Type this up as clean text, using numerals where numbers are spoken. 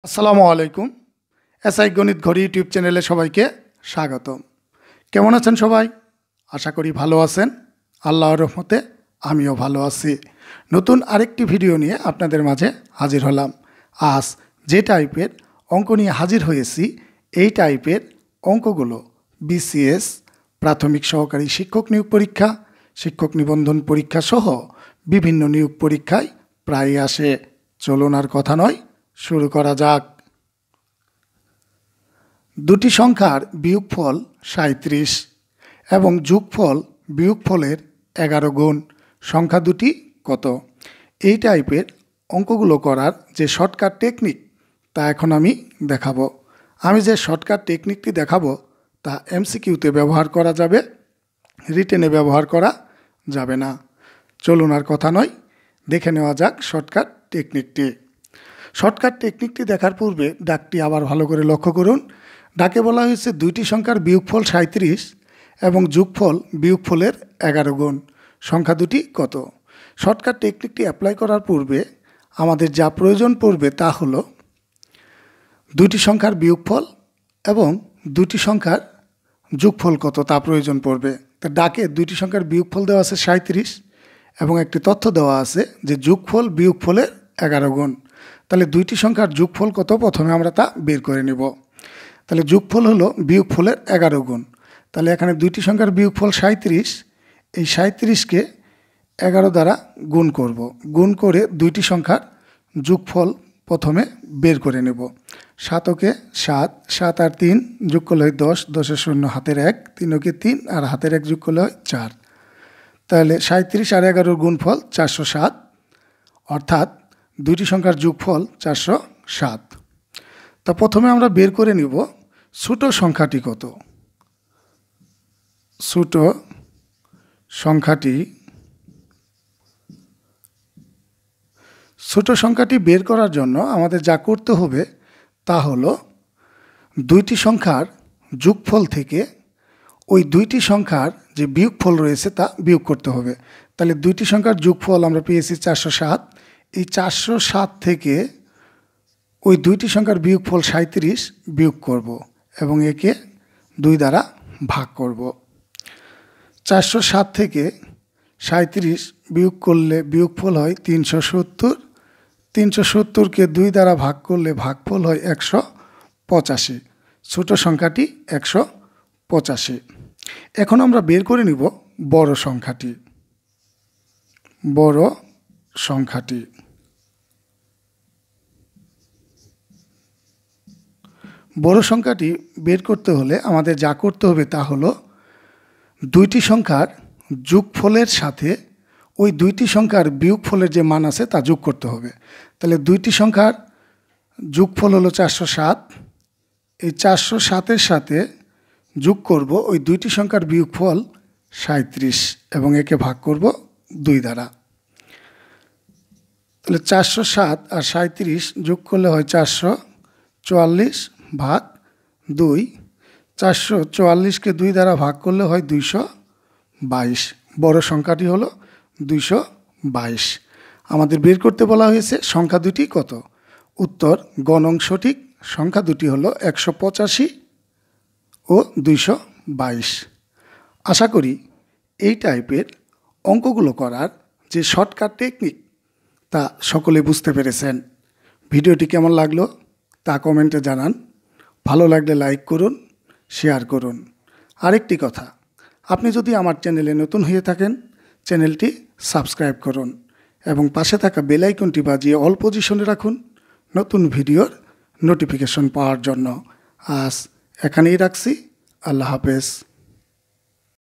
আসসালামু আলাইকুম। এসআই গণিত ঘড়ি ইউটিউব চ্যানেলে সবাইকে স্বাগতম। কেমন আছেন সবাই? আশা করি ভালো আছেন। আল্লাহর রহমতে আমিও ভালো আছি। নতুন আরেকটি ভিডিও নিয়ে আপনাদের মাঝে হাজির হলাম। আজ যে টাইপের অঙ্ক নিয়ে হাজির হয়েছি, এই টাইপের অঙ্কগুলো বিসিএস, প্রাথমিক সহকারী শিক্ষক নিয়োগ পরীক্ষা, শিক্ষক নিবন্ধন পরীক্ষা সহ বিভিন্ন নিয়োগ পরীক্ষায় প্রায় আসে। চলুন আর কথা নয়, শুরু করা যাক। দুটি সংখ্যার বিয়োগফল 37 এবং যোগফল বিয়োগফলের 11 গুণ। সংখ্যা দুটি কত? এই টাইপের অঙ্কগুলো করার যে শর্টকাট টেকনিক, তা এখন আমি দেখাবো। আমি যে শর্টকাট টেকনিকটি দেখাবো তা এমসিকিউতে ব্যবহার করা যাবে, রিটেনে ব্যবহার করা যাবে না। চলুন আর কথা নয়, দেখে নেওয়া যাক শর্টকাট টেকনিকটি। শর্টকাট টেকনিকটি দেখার পূর্বে ডাকটি আবার ভালো করে লক্ষ্য করুন। ডাকে বলা হয়েছে দুইটি সংখ্যার বিয়োগফল 37 এবং যোগফল বিয়োগফলের 11 গুণ। সংখ্যা দুটি কত? শর্টকাট টেকনিকটি অ্যাপ্লাই করার পূর্বে আমাদের যা প্রয়োজন পড়বে তা হলো দুইটি সংখ্যার বিয়োগফল এবং দুইটি সংখ্যার যোগফল কত তা প্রয়োজন পড়বে। তা ডাকে দুইটি সংখ্যার বিয়োগফল দেওয়া আছে 37 এবং একটি তথ্য দেওয়া আছে যে যোগফল বিয়োগফলের 11 গুণ। তাহলে দুইটি সংখ্যার যোগফল কত প্রথমে আমরা তা বের করে নেব। তাহলে যোগফল হলো বিয়োগফলের 11 গুণ। তাহলে এখানে দুইটি সংখ্যার বিয়োগফল 37, এই 37কে 11 দ্বারা গুণ করব। গুণ করে দুইটি সংখ্যার যোগফল প্রথমে বের করে নেব। 7 7, 7 আর 3 যোগ করলে হয় 10, 10 শূন্য হাতের 1, 3 3 আর হাতের 1 যোগ করলে হয় 4। তাহলে 37 আর 11 গুণফল 407, অর্থাৎ দুইটি সংখ্যার যোগফল 407। তা প্রথমে আমরা বের করে নিব ছোট সংখ্যাটি কত। ছোট সংখ্যাটি বের করার জন্য আমাদের যা করতে হবে তা হলো দুইটি সংখ্যার যোগফল থেকে ওই দুইটি সংখ্যার যে বিয়োগফল রয়েছে তা বিয়োগ করতে হবে। তাহলে দুইটি সংখ্যার যোগফল আমরা পেয়েছি 407। এই 407 থেকে ওই দুইটি সংখ্যার বিয়োগফল 37 বিয়োগ করব এবং একে 2 দ্বারা ভাগ করব। 407 থেকে 37 বিয়োগ করলে বিয়োগফল হয় 370। 370কে 2 দ্বারা ভাগ করলে ভাগফল হয় 185। ছোট সংখ্যাটি 185। এখন আমরা বের করে নিব বড় সংখ্যাটি। বড় সংখ্যাটি বের করতে হলে আমাদের যা করতে হবে তা হলো দুইটি সংখ্যার যোগফলের সাথে ওই দুইটি সংখ্যার বিয়োগফলের যে মান আছে তা যোগ করতে হবে। তাহলে দুইটি সংখ্যার যোগফল হলো 407। এই 407-এর সাথে যোগ করব ওই দুইটি সংখ্যার বিয়োগফল 37 এবং একে ভাগ করব 2 দ্বারা। তাহলে 407 আর 37 যোগ করলে হয় 444 ভাগ 2। 444কে 2 দ্বারা ভাগ করলে হয় 222। বড় সংখ্যাটি হলো 222। আমাদের বের করতে বলা হয়েছে সংখ্যা দুটি কত। উত্তর গ নং সঠিক। সংখ্যা দুটি হলো 185 ও 222। আশা করি এই টাইপের অঙ্কগুলো করার যে শর্টকাট টেকনিক তা সকলে বুঝতে পেরেছেন। ভিডিওটি কেমন লাগলো তা কমেন্টে জানান। ভালো লাগলে লাইক করুন, শেয়ার করুন। আরেকটি কথা, আপনি যদি আমার চ্যানেলে নতুন হয়ে থাকেন, চ্যানেলটি সাবস্ক্রাইব করুন এবং পাশে থাকা বেল আইকনটি বাজিয়ে অল পজিশনে রাখুন নতুন ভিডিওর নোটিফিকেশন পাওয়ার জন্য। আজ এখানেই রাখছি। আল্লাহ হাফেজ।